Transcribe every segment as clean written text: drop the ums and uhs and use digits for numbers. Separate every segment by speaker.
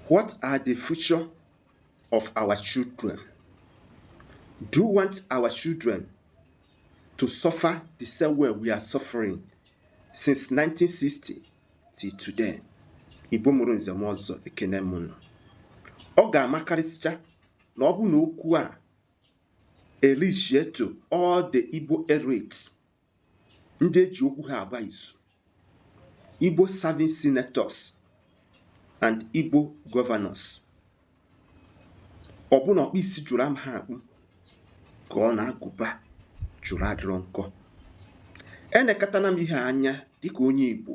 Speaker 1: What are the future of our children? Do you want our children to suffer the same way we are suffering since 1960 till today? Igbo mụrụ nze m ọzọ ekene m unu. Ọ ga-amakarịsịcha na ọ bụ na okwu a erishie to all the Igbo eritz ndị eji okwu ha agba izu, Igbo serving senators and Igbo governors. Ọ bụ na ọkpụ isi jụrụ ama ha akpụ ka ọ na-agụba jụrụ adịrọ nkọ. Enekatana m ihe anya dịka onye Igbo,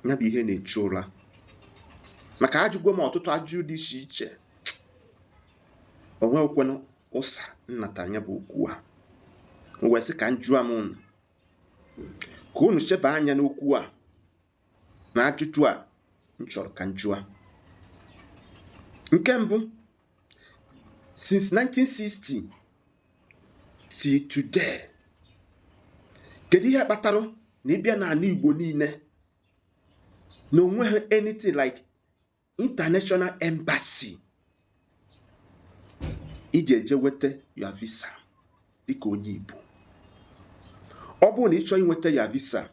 Speaker 1: ya bụ ihe na-eche ụra, maka ajụgwo m ọtụtụ ajụjụ dị iche iche. Onwe okwenụ ụsa nnata anya bụ okwu a, wee sị ka m jụọ m unu ka unu cheba anya n'okwu a na ajụjụ a m chọrọ ka m jụọ. Nke mbụ, since 1960 till today, kedu ihe kpatara na ịbịa n'ala Igbo niile na onweghị anything like international embassy iji eje weta ya visa dịka onye Igbo? Ọ bụrụ na ị chọọ inweta ya visa,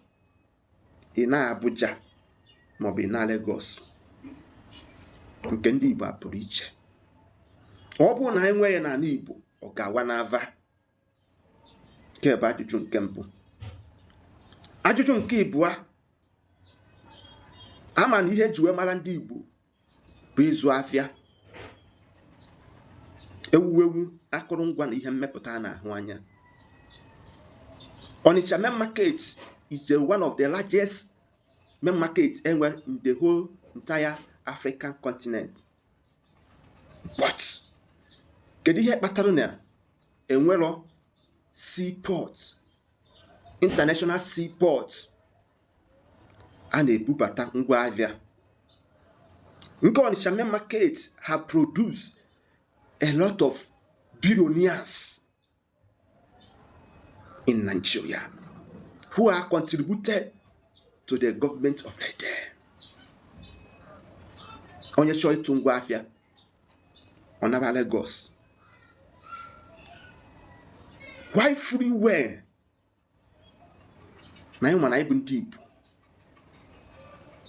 Speaker 1: ị na Abuja maọbụ ị na Lagos, nke ndị Igbo apụrụ iche. Ọ bụrụ na enwe ya n'ala Igbo, ọ ga-awa n'ava. Nke bụ ajụjụ nke mbụ. Ajụjụ nke ịbụa, ama na ihe eji wee mara ndị Igbo bụ ịzụ afịa, ewuwewu, akụrụngwa na ihe mmepụta a na-ahụ anya. Onitsha main market is one of the largest main markets anywhere in the whole entire African continent. But kedu ihe kpatara na enwero seaport, international seaport a na-ebubata ngwa ahịa? Nke Onitsha main market have produced a lot of billionaires in Nigeria who are contributed to the government of the day. Onye chọọ ịtụ ngwa ahịa, ọ naba Lagos. Why free well? Na anyị mana anyị bụ ndị Igbo,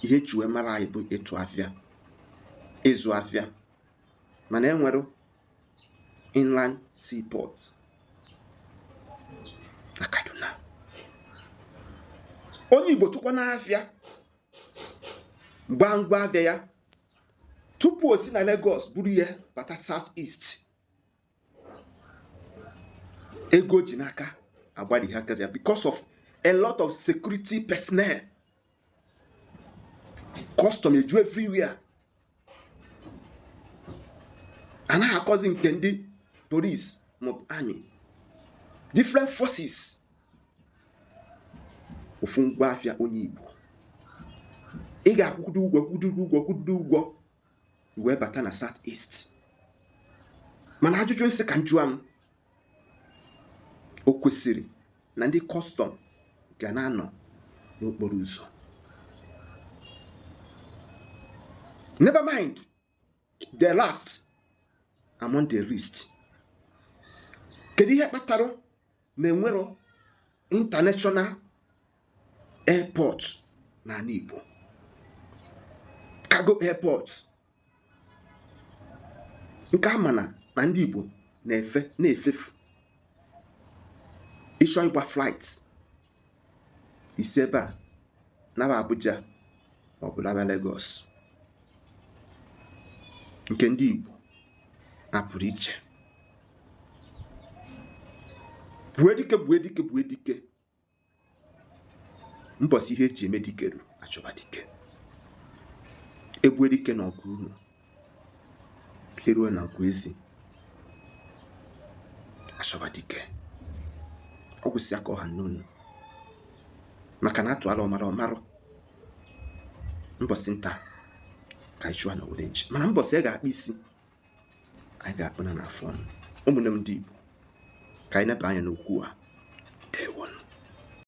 Speaker 1: ihe eji wee mara anyị bụ ịtụ afịa, ịzụ afịa, mana enwere inland seaport na Kaduna. Onye Igbo tụkwa n'afịa, gbaa ngwa afịa ya tupu o si na Lagos buru ihe bata South East. Ego ji n'aka agbadi ha kaja because of a lot of security personnel. Custom eju everywhere. Anaghị akọzi nke ndị police mob army, different forces. Ofu ngwa afịa onye Igbo, ị ga-akwụdo ụgwọ wee bata na South East. Mana ajụjụ nsị ka njụa m, o kwesịrị na ndị custom ga na-anọ n'okporo ụzọ? Never mind the last among the least. Kedu ihe kpatara na enwero international airport n'ala Igbo, cargo airport, nke ama na ndị Igbo na-efefu ịchọ ịgba flight isi ebe a naba Abuja maọbụ naba Lagos? Nke ndị Igbo apụrụ iche. Bue dike mbọsị ihe eji eme dikeru achọba dike. Ebue dike na ọgụ unu eruo na nkwu ezi achọba dike. Ọ gwụsị aka ọha n'unu, maka na atụ ala ọmarụ mbọsị nta ka ịchụa na orenji, mana mbọsị ga-akpa isi anyị ga-akpụ na n'afọ ọnụ. Ụmụnne m ndị Igbo, ka anyị neba anya n'okwu a.